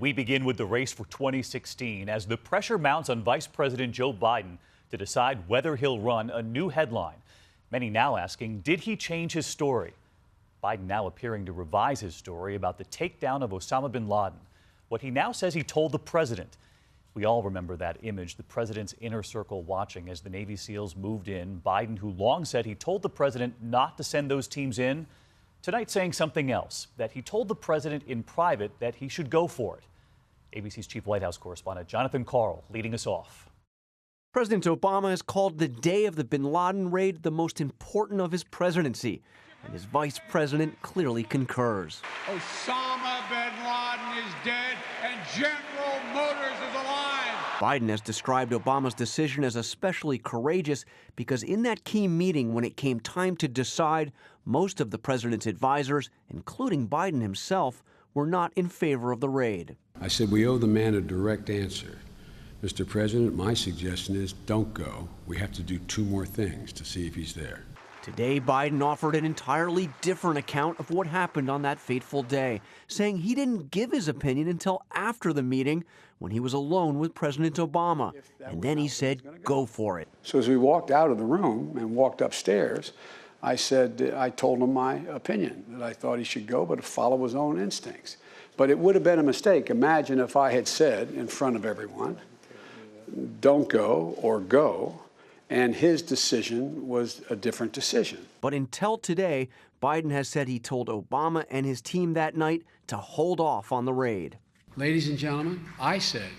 We begin with the race for 2016 as the pressure mounts on Vice President Joe Biden to decide whether he'll run. A new headline. Many now asking, did he change his story? Biden now appearing to revise his story about the takedown of Osama bin Laden. What he now says he told the president. We all remember that image, the president's inner circle watching as the Navy SEALs moved in. Biden, who long said he told the president not to send those teams in, tonight saying something else, that he told the president in private that he should go for it. ABC's chief White House correspondent Jonathan Karl leading us off. President Obama has called the day of the bin Laden raid the most important of his presidency, and his vice president clearly concurs. Osama bin Laden is dead and General Motors is alive. Biden has described Obama's decision as especially courageous because in that key meeting when it came time to decide, most of the president's advisors, including Biden himself, were not in favor of the raid. I said we owe the man a direct answer. Mr. President, my suggestion is don't go. We have to do two more things to see if he's there. Today, Biden offered an entirely different account of what happened on that fateful day, saying he didn't give his opinion until after the meeting when he was alone with President Obama. And then he said, go for it. So as we walked out of the room and walked upstairs, I told him my opinion, that I thought he should go, but follow his own instincts. But it would have been a mistake. Imagine if I had said in front of everyone, don't go or go, and his decision was a different decision. But until today, Biden has said he told Obama and his team that night to hold off on the raid. Ladies and gentlemen, I said,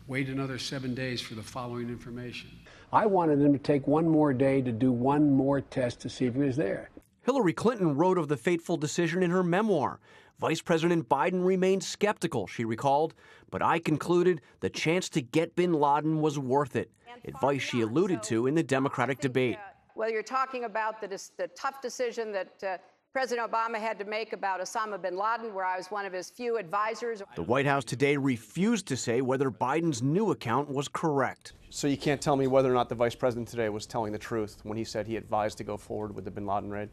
wait another 7 days for the following information. I wanted him to take one more day to do one more test to see if he was there. Hillary Clinton wrote of the fateful decision in her memoir. Vice President Biden remained skeptical, she recalled, but I concluded the chance to get bin Laden was worth it, advice she alluded to in the Democratic debate. Whether you're talking about the tough decision that President Obama had to make about Osama bin Laden, where I was one of his few advisors. The White House today refused to say whether Biden's new account was correct. So you can't tell me whether or not the vice president today was telling the truth when he said he advised to go forward with the bin Laden raid?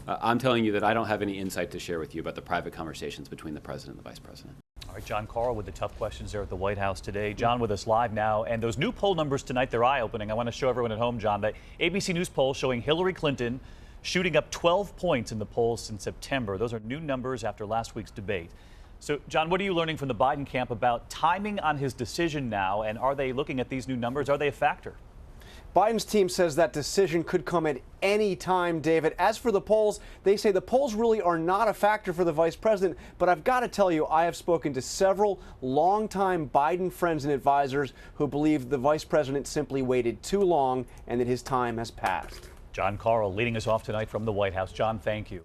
I'm telling you that I don't have any insight to share with you about the private conversations between the president and the vice president. All right, John Karl with the tough questions there at the White House today. John with us live now. And those new poll numbers tonight, they're eye-opening. I want to show everyone at home, John, that ABC News poll showing Hillary Clinton shooting up 12 points in the polls since September. Those are new numbers after last week's debate. So, John, what are you learning from the Biden camp about timing on his decision now? And are they looking at these new numbers? Are they a factor? Biden's team says that decision could come at any time, David. As for the polls, they say the polls really are not a factor for the vice president. But I've got to tell you, I have spoken to several longtime Biden friends and advisors who believe the vice president simply waited too long and that his time has passed. John Karl leading us off tonight from the White House. John, thank you.